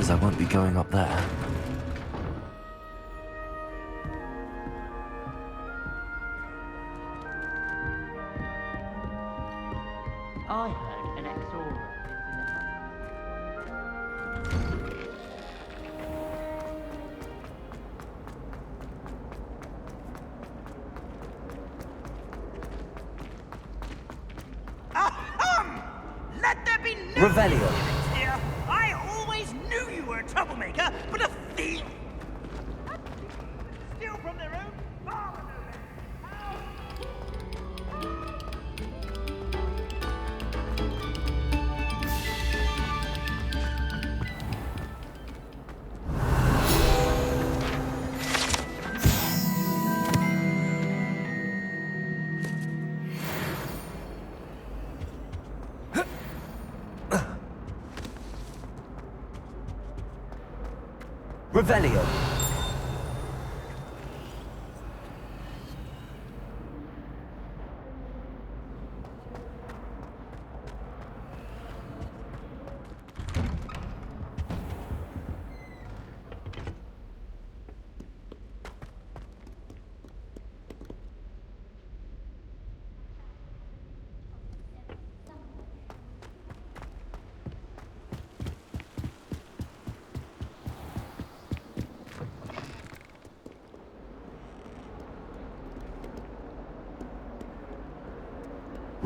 is, I won't be going up there. I heard an ex-aura lives in the Ahem! Let there be no Revelio. arguments here. I always knew you were a troublemaker, but a thief! Steal from their own father, no less. Revelio.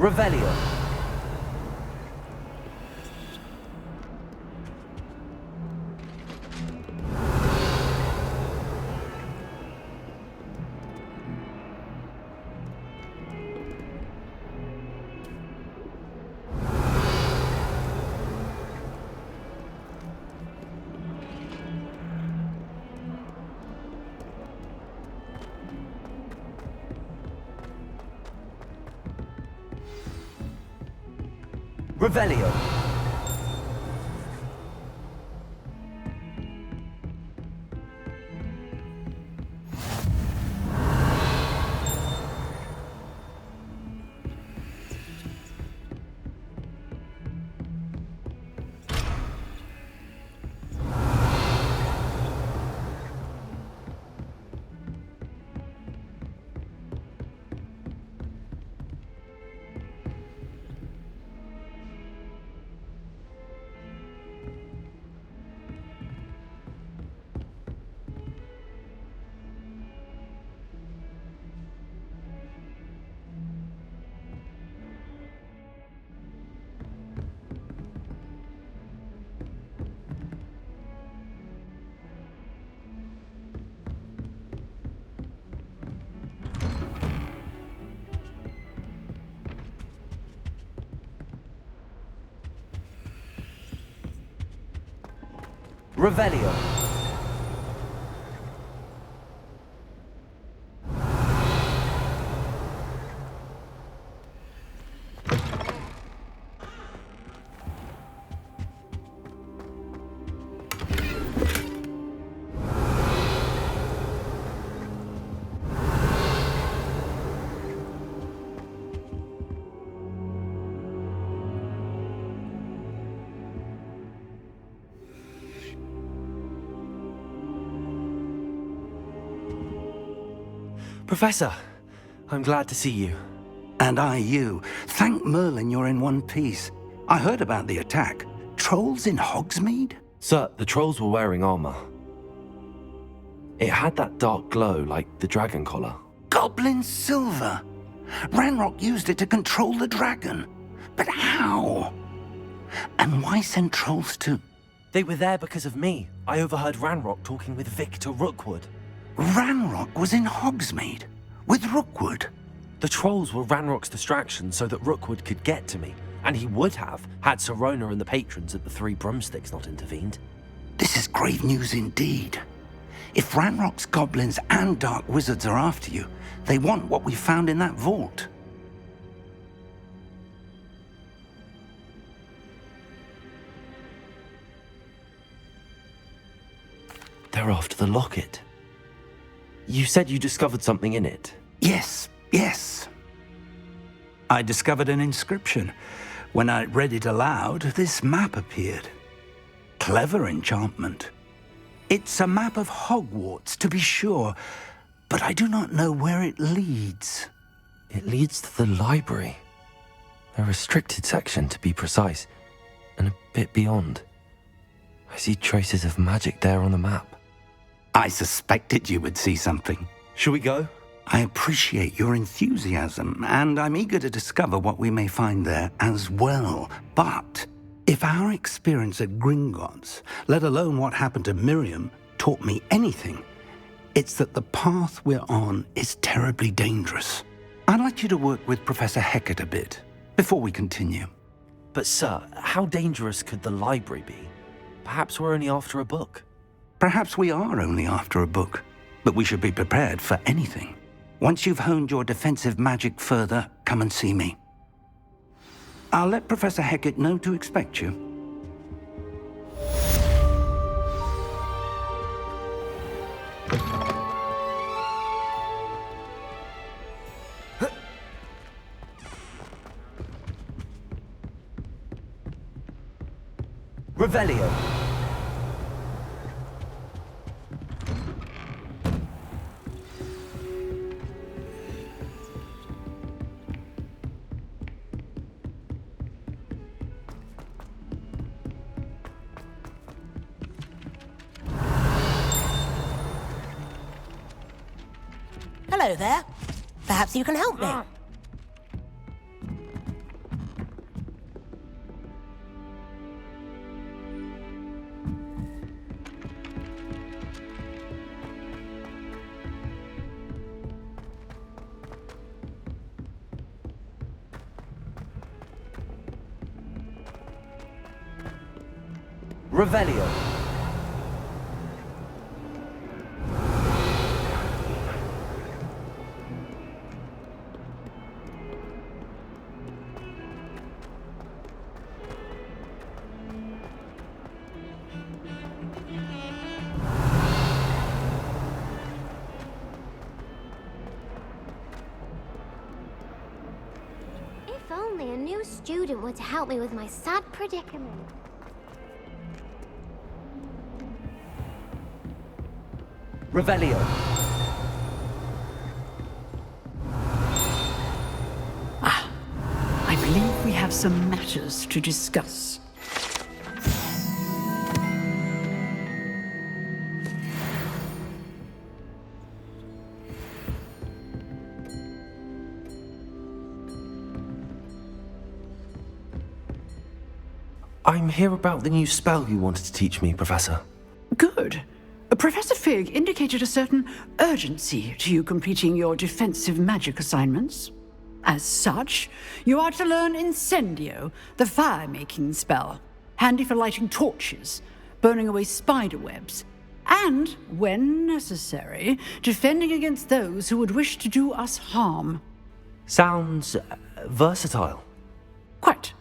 Revelio. Revelio. Revelio. Professor, I'm glad to see you. And I you. Thank Merlin you're in one piece. I heard about the attack. Trolls in Hogsmeade? Sir, the trolls were wearing armor. It had that dark glow like the dragon collar. Goblin silver! Ranrock used it to control the dragon. But how? And why send trolls to... They were there because of me. I overheard Ranrock talking with Victor Rookwood. Ranrock was in Hogsmeade? With Rookwood? The trolls were Ranrock's distraction so that Rookwood could get to me. And he would have, had Sirona and the patrons at the Three Broomsticks not intervened. This is grave news indeed. If Ranrock's goblins and dark wizards are after you, they want what we found in that vault. They're after the locket. You said you discovered something in it. Yes. I discovered an inscription. When I read it aloud, this map appeared. clever enchantment. It's a map of Hogwarts, to be sure, but I do not know where it leads. It leads to the library. A restricted section, to be precise, and a bit beyond. I see traces of magic there on the map. I suspected you would see something. Shall we go? I appreciate your enthusiasm, and I'm eager to discover what we may find there as well. But if our experience at Gringotts, let alone what happened to Miriam, taught me anything, it's that the path we're on is terribly dangerous. I'd like you to work with Professor Hecat a bit before we continue. But sir, how dangerous could the library be? Perhaps we're only after a book. Perhaps we are only after a book, but we should be prepared for anything. Once you've honed your defensive magic further, come and see me. I'll let Professor Hecat know to expect you. Revelio. Hello there. Perhaps you can help me. Revelio. If only a new student were to help me with my sad predicament. Revelio. I believe we have some matters to discuss. I'm here about the new spell you wanted to teach me, Professor. Good. Professor Fig indicated a certain urgency to you completing your defensive magic assignments. As such, you are to learn Incendio, the fire-making spell, handy for lighting torches, burning away spider webs, and, when necessary, defending against those who would wish to do us harm. Sounds versatile. Quite.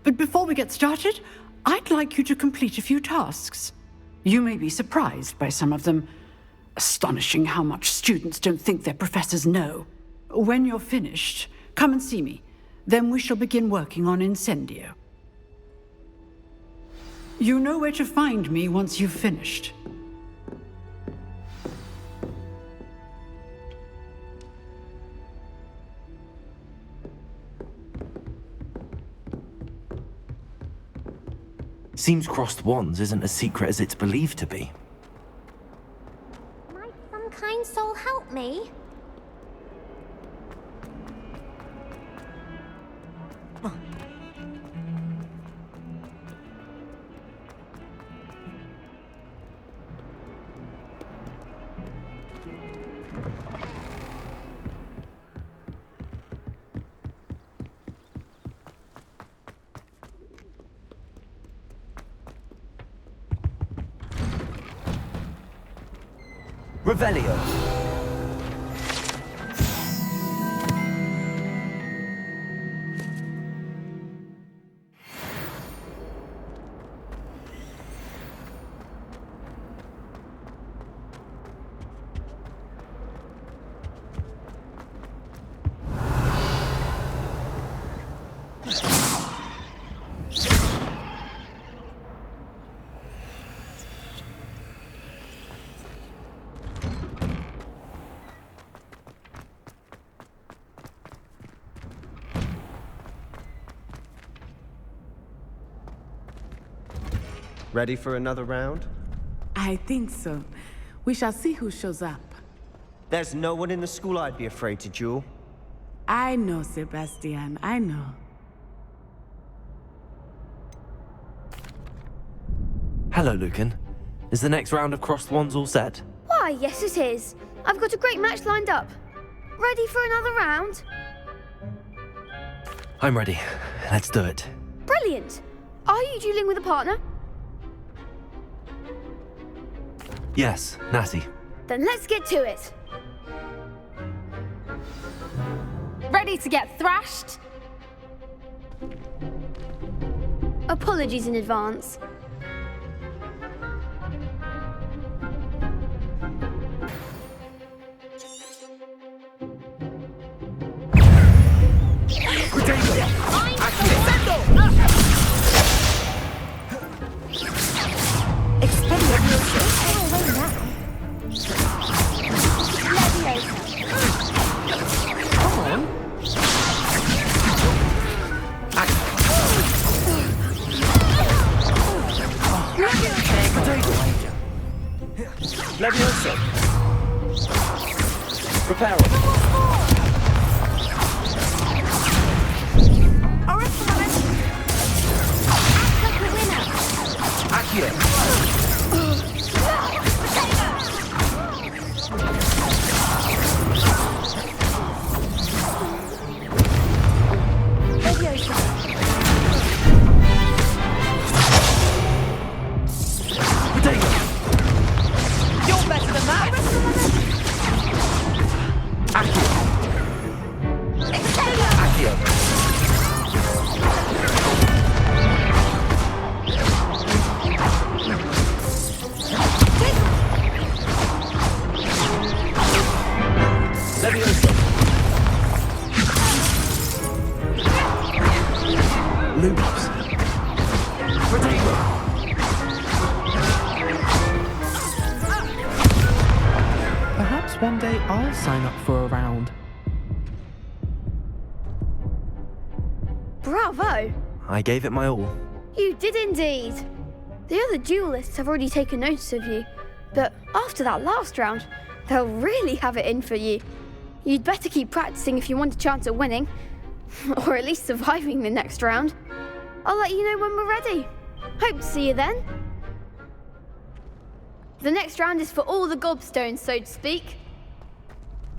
But before we get started, I'd like you to complete a few tasks. You may be surprised by some of them. Astonishing how much students don't think their professors know. When you're finished, come and see me. Then we shall begin working on Incendio. You know where to find me once you've finished. Seems crossed wands isn't as secret as it's believed to be. Might some kind soul help me? Revelio. Ready for another round? I think so. We shall see who shows up. There's no one in the school I'd be afraid to duel. I know, Sebastian, I know. Hello, Lucan. Is the next round of crossed wands all set? Why, yes it is. I've got a great match lined up. Ready for another round? I'm ready. Let's do it. Brilliant. Are you dueling with a partner? Yes, Natty. Then let's get to it. Ready to get thrashed? Apologies in advance. Leviosa! Prepare! Accio! You're better than that! Loops. Perhaps one day I'll sign up for a round. Bravo! I gave it my all. You did indeed. The other duelists have already taken notice of you, but after that last round, they'll really have it in for you. You'd better keep practicing if you want a chance at winning, or at least surviving the next round. I'll let you know when we're ready. Hope to see you then. The next round is for all the gobstones, so to speak.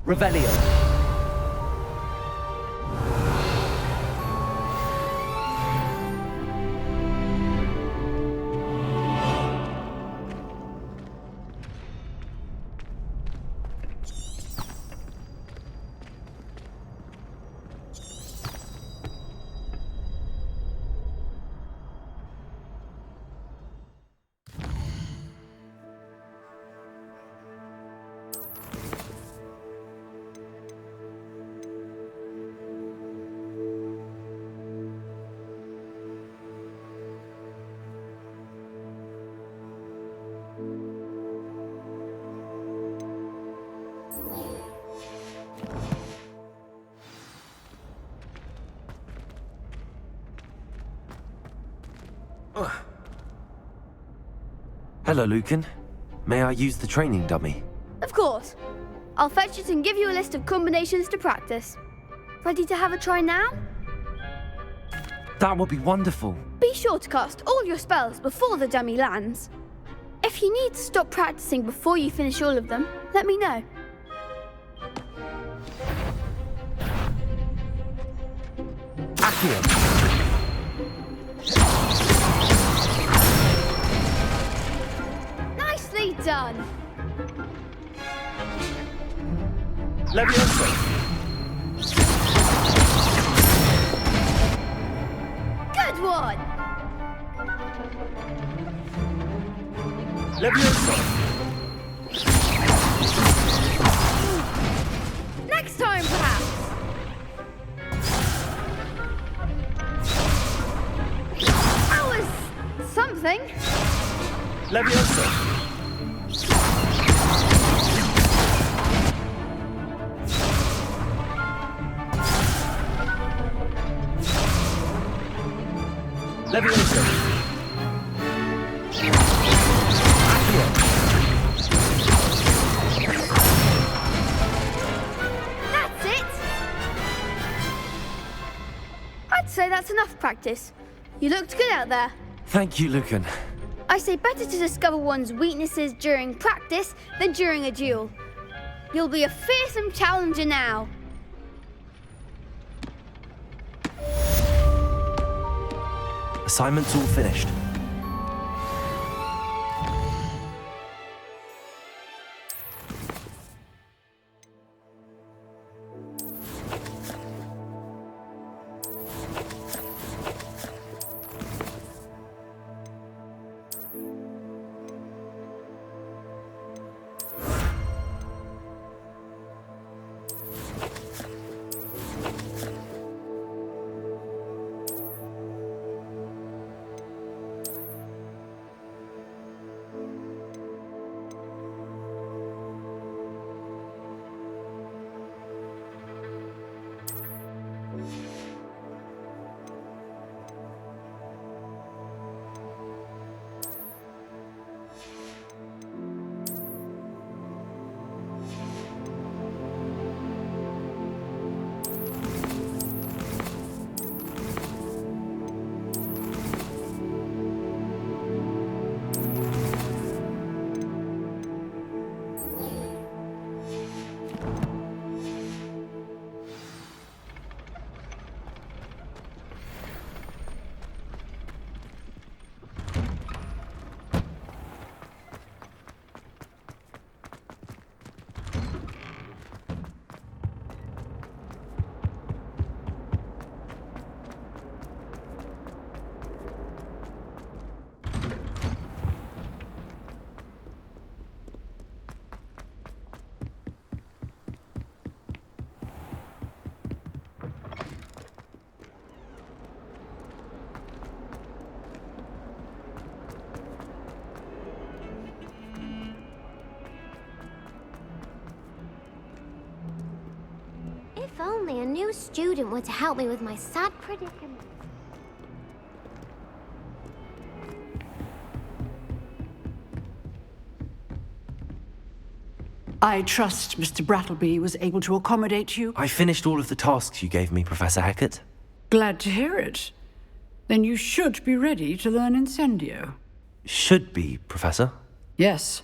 Revelio. Hello, Lucan. May I use the training dummy? Of course. I'll fetch it and give you a list of combinations to practice. Ready to have a try now? That would be wonderful. Be sure to cast all your spells before the dummy lands. If you need to stop practicing before you finish all of them, let me know. Accio. Nicely done. Leviosa. Good one. Leviosa. Next time, perhaps. That was something. Leviosa. Leviosa. say that's enough practice. You looked good out there. Thank you, Lucan. I say better to discover one's weaknesses during practice than during a duel. You'll be a fearsome challenger now. Assignment's all finished. If only a new student were to help me with my sad predicament. I trust Mr. Brattleby was able to accommodate you. I finished all of the tasks you gave me, Professor Hackett. Glad to hear it. Then you should be ready to learn Incendio. Should be, Professor. Yes.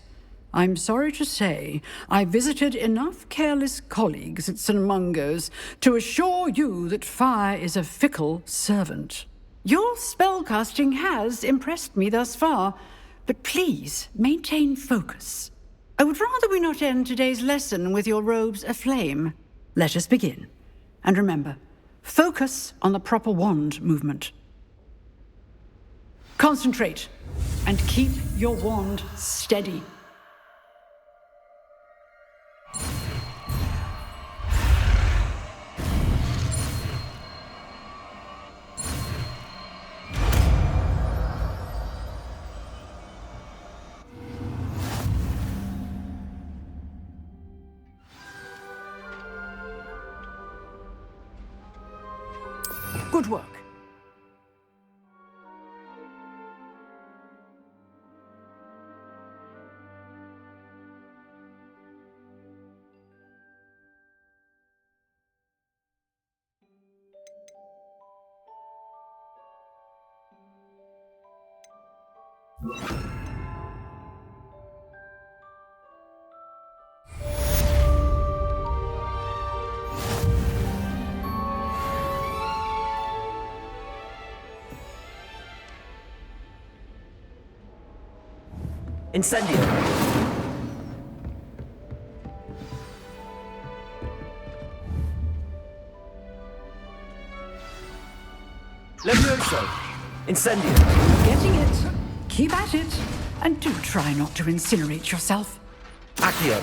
I'm sorry to say, I visited enough careless colleagues at St. Mungo's to assure you that fire is a fickle servant. Your spellcasting has impressed me thus far, but please maintain focus. I would rather we not end today's lesson with your robes aflame. Let us begin. And remember, focus on the proper wand movement. Concentrate, and keep your wand steady. Good work. Incendio! Levioso! Incendio! Getting it. Keep at it. And do try not to incinerate yourself. Accio!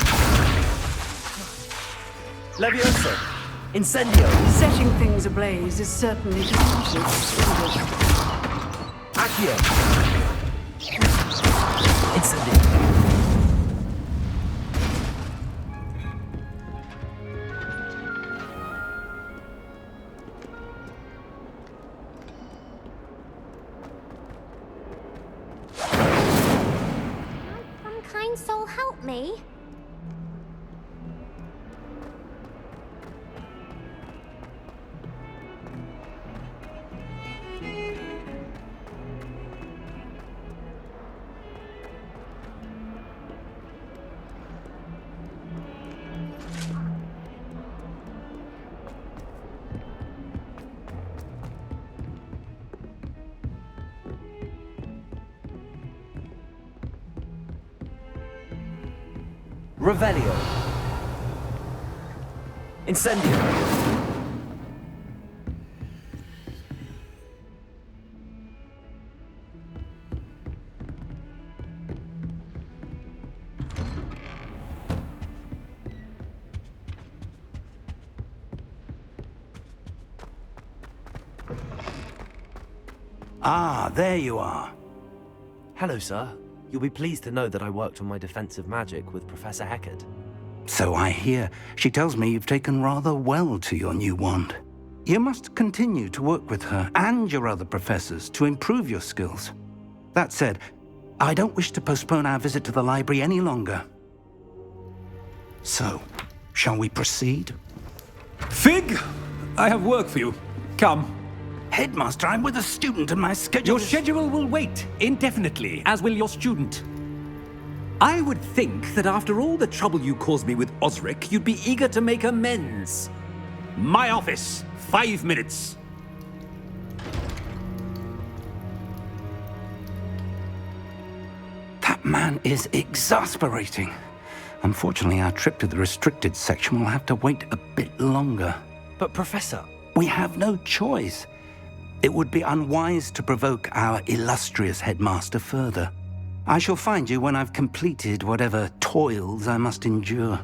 Levioso! Incendio! Setting things ablaze is certainly contagious. Accio! Incendio! Some kind soul help me. Revelio. Incendio. Ah, there you are. Hello, sir. You'll be pleased to know that I worked on my defensive magic with Professor Heckard. So I hear. She tells me you've taken rather well to your new wand. You must continue to work with her and your other professors to improve your skills. That said, I don't wish to postpone our visit to the library any longer. So, shall we proceed? Fig! I have work for you. Come. Headmaster, I'm with a student and my schedule Your schedule will wait indefinitely, as will your student. I would think that after all the trouble you caused me with Osric, you'd be eager to make amends. My office, 5 minutes. That man is exasperating. Unfortunately, our trip to the restricted section will have to wait a bit longer. But Professor... We have no choice. It would be unwise to provoke our illustrious headmaster further. I shall find you when I've completed whatever toils I must endure.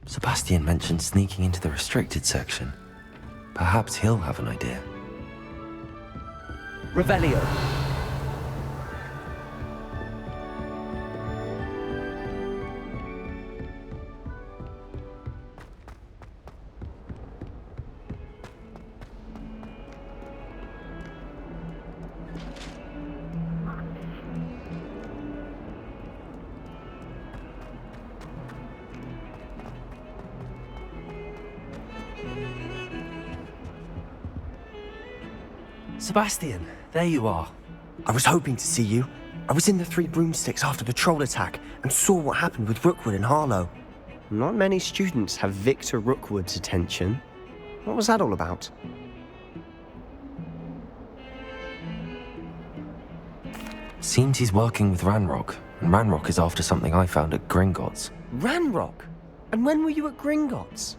Sebastian mentioned sneaking into the restricted section. Perhaps he'll have an idea. Revelio. Sebastian, there you are. I was hoping to see you. I was in the Three Broomsticks after the troll attack and saw what happened with Rookwood and Harlow. Not many students have Victor Rookwood's attention. What was that all about? Seems he's working with Ranrock, and Ranrock is after something I found at Gringotts. Ranrock? And when were you at Gringotts?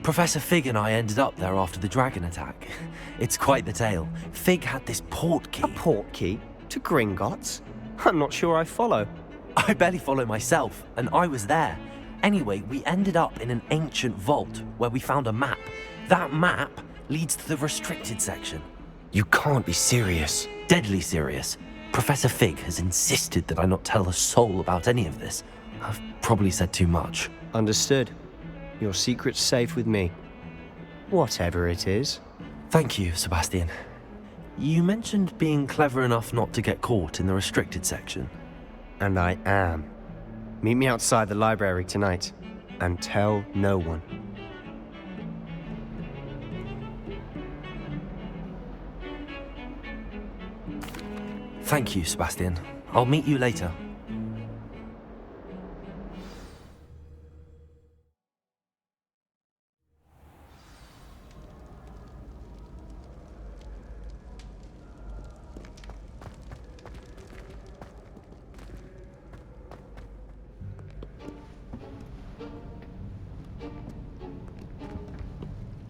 Professor Fig and I ended up there after the dragon attack. It's quite the tale. Fig had this port key. A port key? To Gringotts? I'm not sure I follow. I barely follow myself, and I was there. Anyway, we ended up in an ancient vault where we found a map. That map leads to the restricted section. You can't be serious. Deadly serious. Professor Fig has insisted that I not tell a soul about any of this. I've probably said too much. Understood. Your secret's safe with me. Whatever it is. Thank you, Sebastian. You mentioned being clever enough not to get caught in the restricted section. And I am. Meet me outside the library tonight, and tell no one. Thank you, Sebastian. I'll meet you later.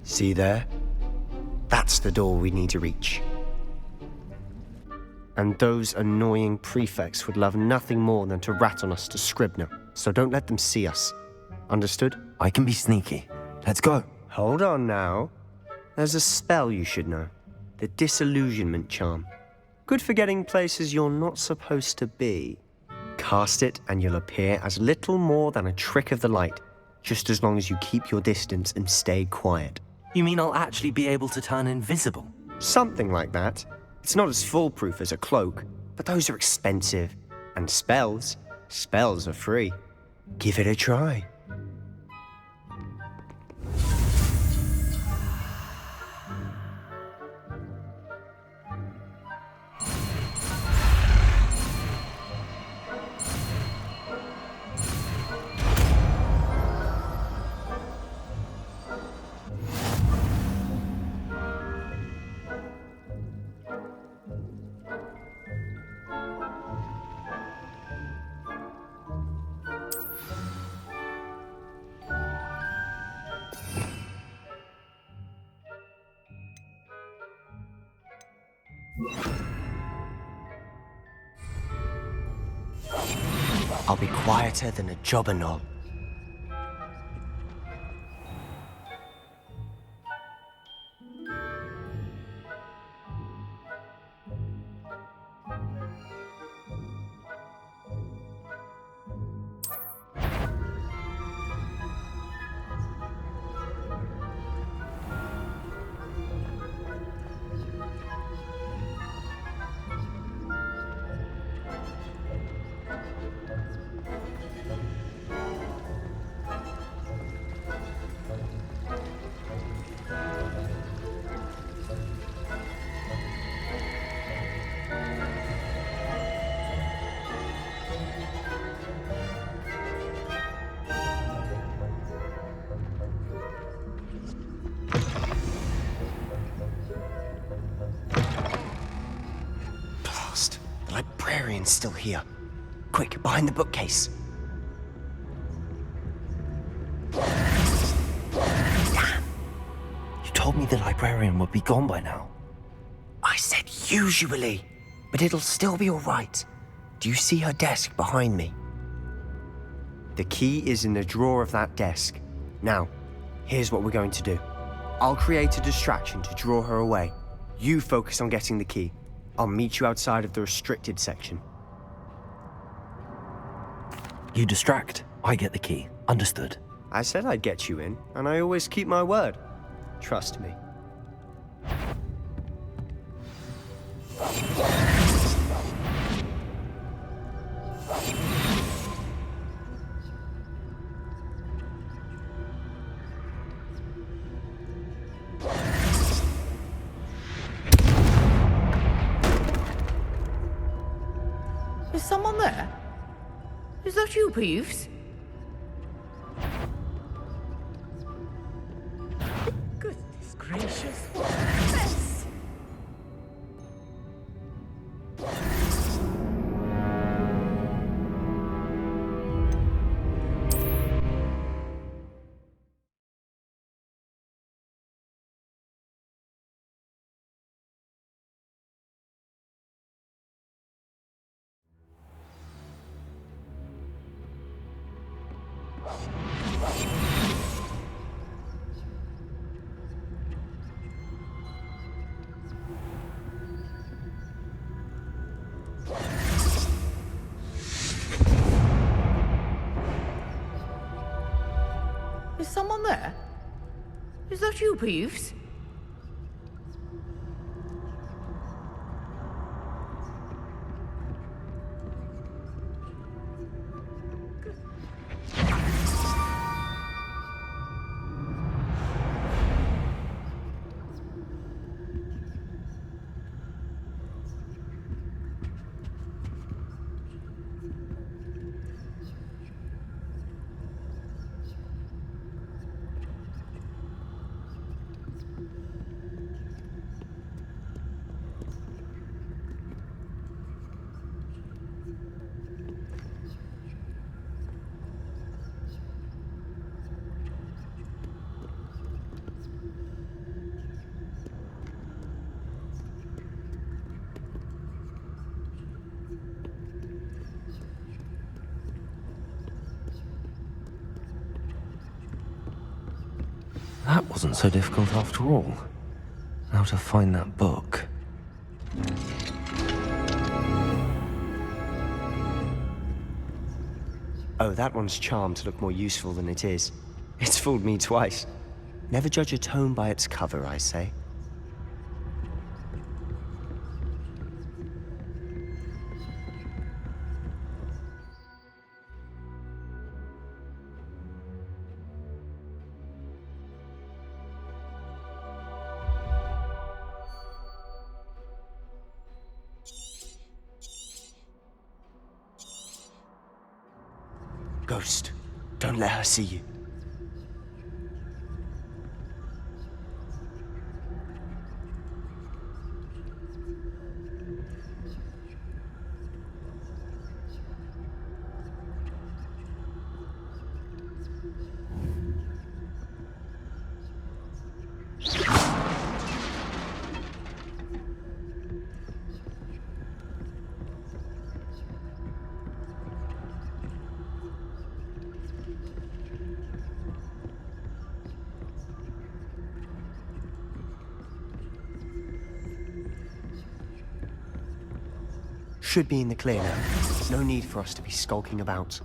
See there? That's the door we need to reach. And those annoying prefects would love nothing more than to rat on us to Scribner, so don't let them see us. Understood? I can be sneaky. Let's go. Hold on now. There's a spell you should know. The Disillusionment Charm. Good for getting places you're not supposed to be. Cast it and you'll appear as little more than a trick of the light, just as long as you keep your distance and stay quiet. You mean I'll actually be able to turn invisible? Something like that. It's not as foolproof as a cloak, but those are expensive. And spells are free. Give it a try. I'll be quieter than a jobberknoll. Blast! The librarian's still here. Quick, behind the bookcase. Damn! You told me the librarian would be gone by now. I said usually, but it'll still be all right. Do you see her desk behind me? The key is in the drawer of that desk. Now, here's what we're going to do. I'll create a distraction to draw her away. You focus on getting the key. I'll meet you outside of the restricted section. You distract, I get the key. Understood. I said I'd get you in, and I always keep my word. Trust me. Is someone there? Is that you, Peeves? Goodness gracious, what a mess! Is someone there? Is that you, Peeves? That wasn't so difficult after all. Now to find that book. Oh, that one's charmed to look more useful than it is. It's fooled me twice. Never judge a tome by its cover, I say. Ghost, don't let her see you. should be in the clear now. No need for us to be skulking about.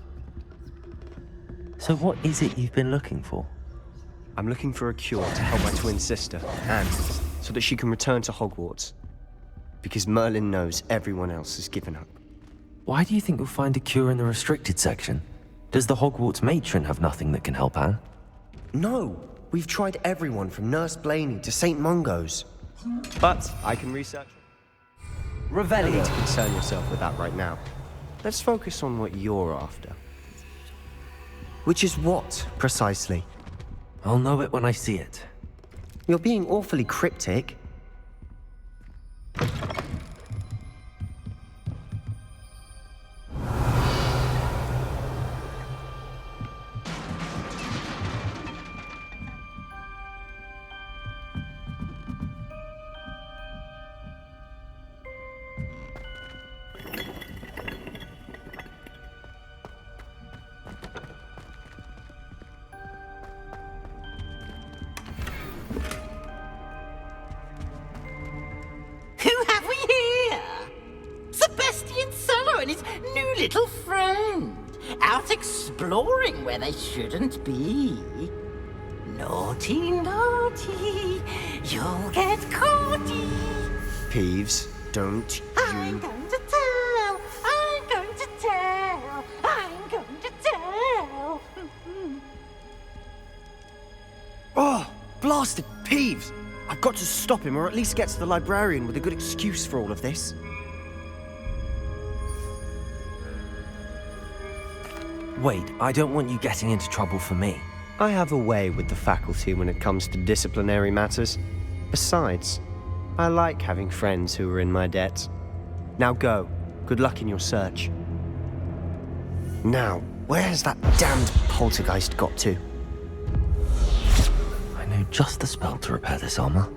So what is it you've been looking for? I'm looking for a cure to help my twin sister, Anne, so that she can return to Hogwarts. Because Merlin knows everyone else has given up. Why do you think you'll find a cure in the restricted section? Does the Hogwarts matron have nothing that can help Anne? No! We've tried everyone from Nurse Blaney to St. Mungo's. But I can research. Revelio. No need to concern yourself with that right now. Let's focus on what you're after. Which is what, precisely? I'll know it when I see it. You're being awfully cryptic. Who have we here? Sebastian Cello and his new little friend. Out exploring where they shouldn't be. Naughty, naughty, you'll get caughty. Peeves, don't I'm you... going to tell, I'm going to tell, I'm going to tell. Oh, blasted Peeves! I've got to stop him, or at least get to the librarian with a good excuse for all of this. Wait, I don't want you getting into trouble for me. I have a way with the faculty when it comes to disciplinary matters. Besides, I like having friends who are in my debt. Now go. Good luck in your search. Now, where's that damned poltergeist got to? I know just the spell to repair this armor.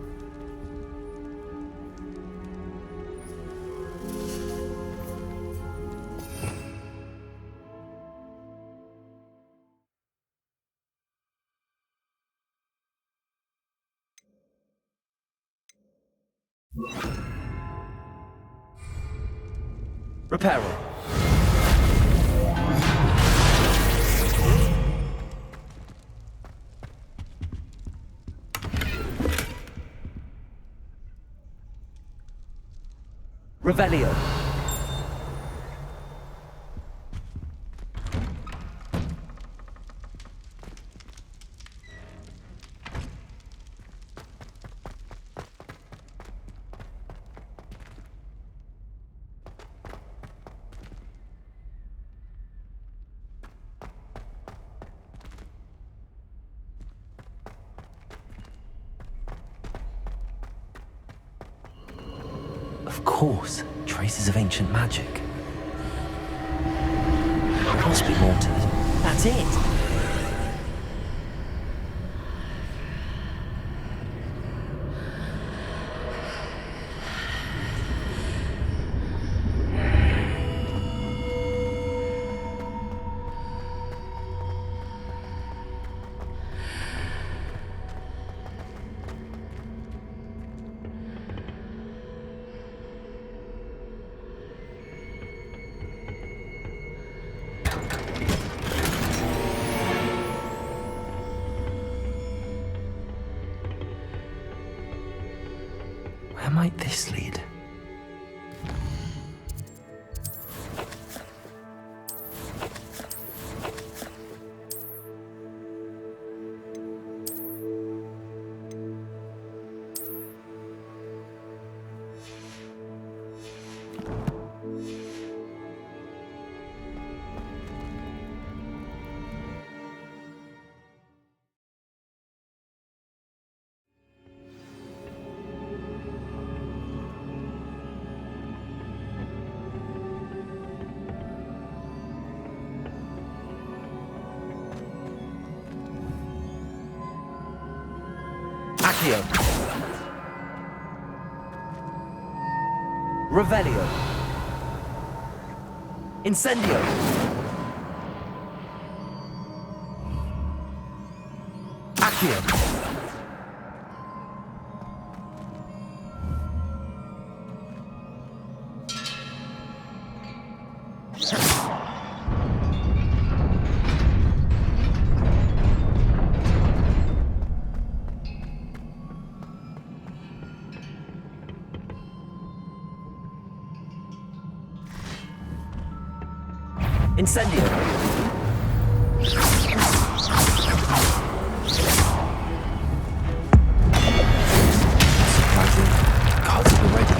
Reparo. Revelio. Of course, traces of ancient magic. There must be more to this. That's it! Where might this lead? Accio. Revelio. Incendio. Accio. Incendio! Surprising. Cards are ready.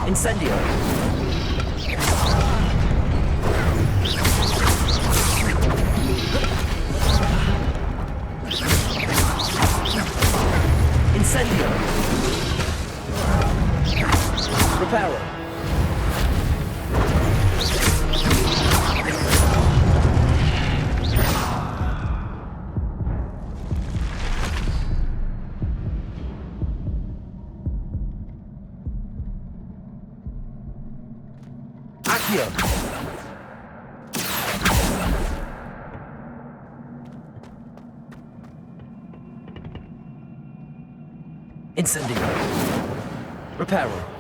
Incendio! Incendio! Reparo! Accio! Incendio! Reparo!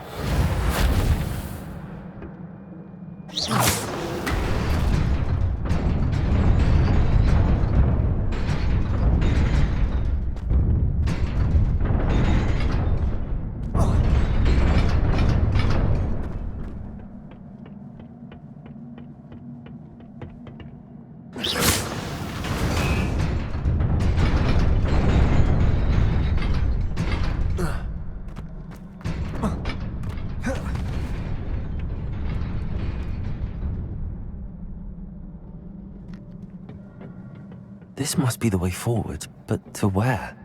This must be the way forward, but to where?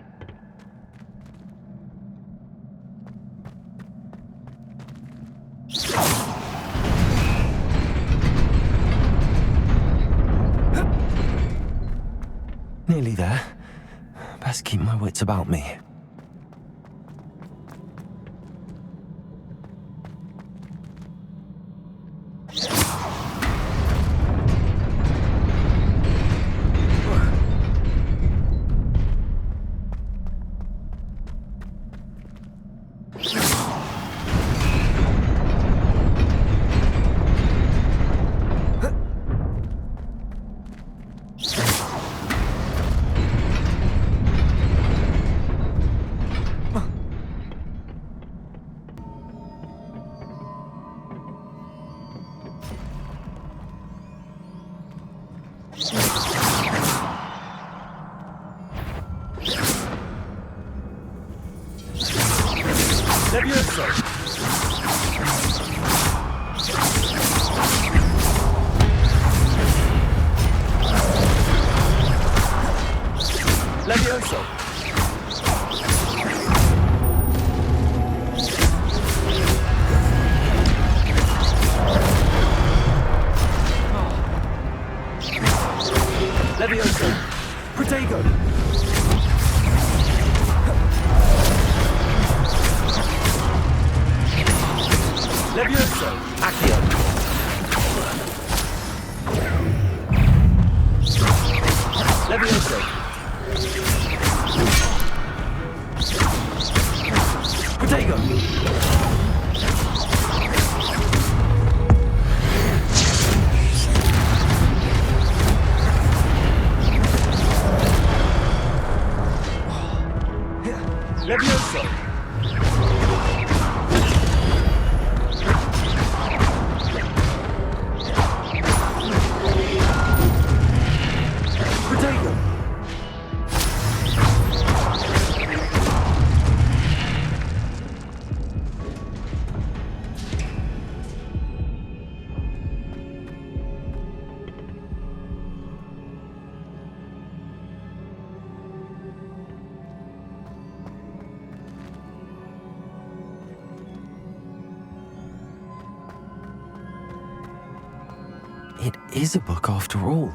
Nearly there. Best keep my wits about me. is a book after all.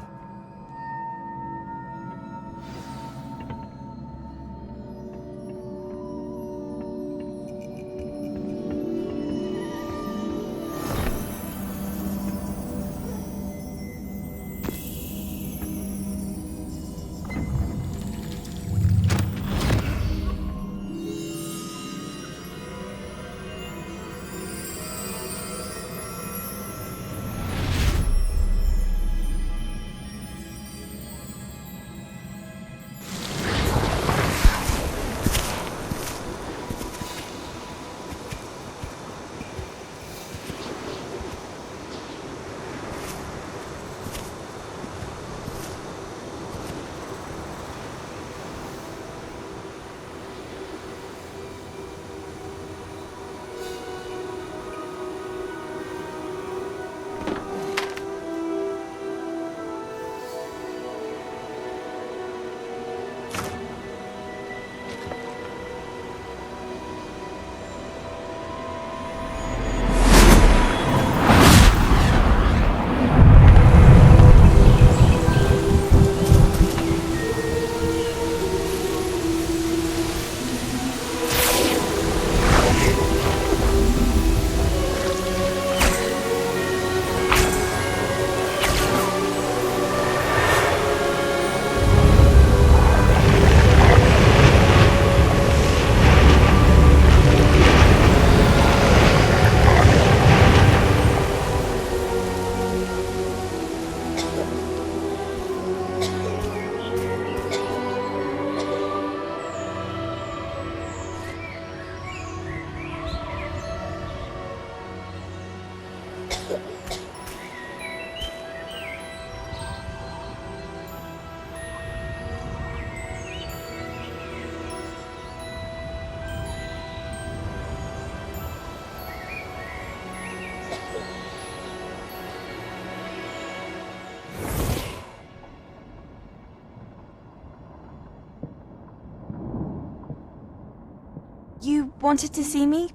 You wanted to see me?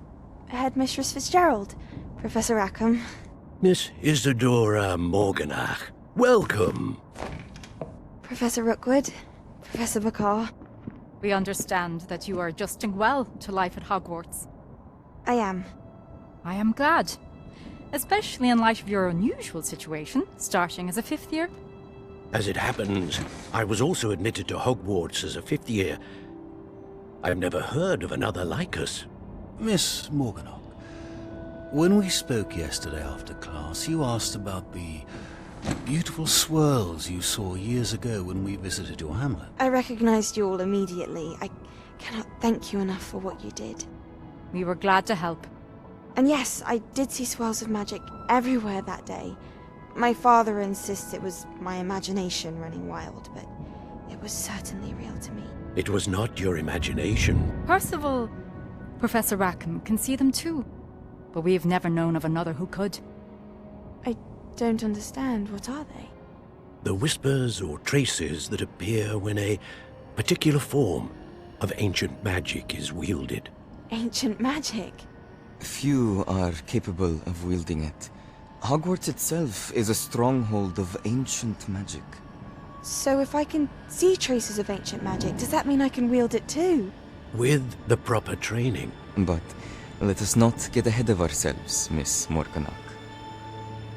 Headmistress Fitzgerald, Professor Rackham. Miss Isadora Morganach, welcome. Professor Rookwood, Professor Bakar. We understand that you are adjusting well to life at Hogwarts. I am. I am glad. Especially in light of your unusual situation, starting as a 5th year. As it happens, I was also admitted to Hogwarts as a 5th year. I've never heard of another like us. Miss Morganach, when we spoke yesterday after class, you asked about the beautiful swirls you saw years ago when we visited your hamlet. I recognized you all immediately. I cannot thank you enough for what you did. We were glad to help. And yes, I did see swirls of magic everywhere that day. My father insists it was my imagination running wild, but it was certainly real to me. It was not your imagination. Percival, Professor Rackham can see them too, but we've never known of another who could. I don't understand. What are they? The whispers or traces that appear when a particular form of ancient magic is wielded. Ancient magic? Few are capable of wielding it. Hogwarts itself is a stronghold of ancient magic. So if I can see traces of ancient magic, does that mean I can wield it too? With the proper training. But let us not get ahead of ourselves, Miss Morganach.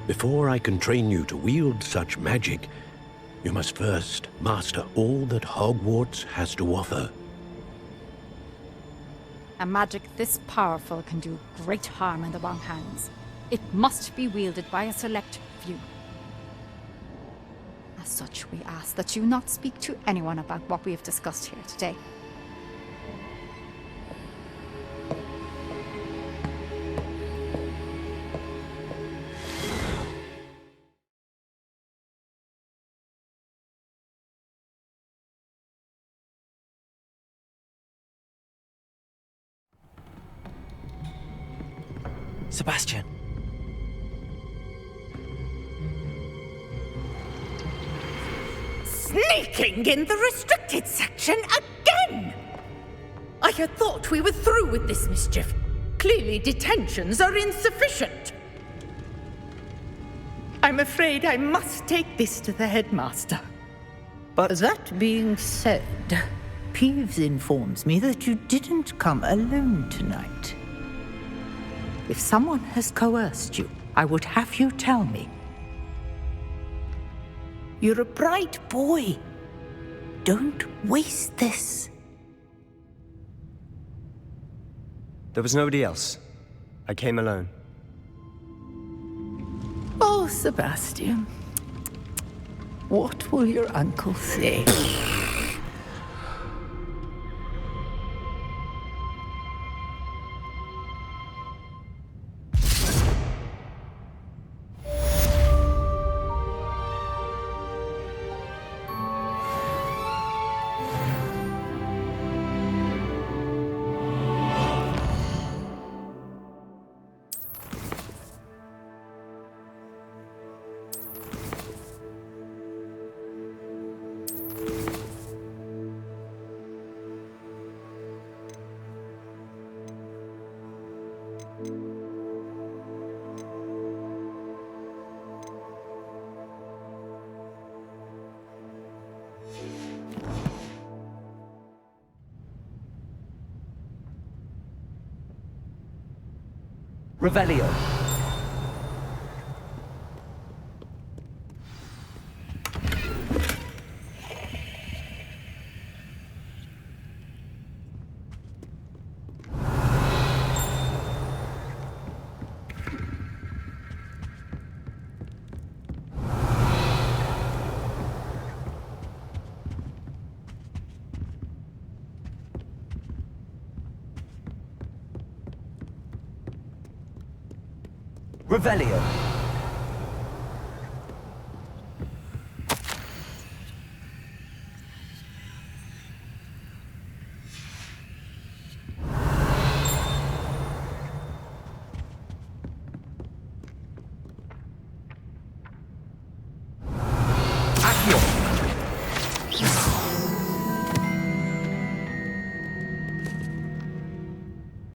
Before I can train you to wield such magic, you must first master all that Hogwarts has to offer. A magic this powerful can do great harm in the wrong hands. It must be wielded by a select few. As such, we ask that you not speak to anyone about what we have discussed here today. Sebastian. Sneaking in the restricted section again! I had thought we were through with this mischief. Clearly detentions are insufficient. I'm afraid I must take this to the headmaster. But that being said, Peeves informs me that you didn't come alone tonight. If someone has coerced you, I would have you tell me. You're a bright boy. Don't waste this. There was nobody else. I came alone. Oh, Sebastian. What will your uncle say? Revelio. Revelio. Accio.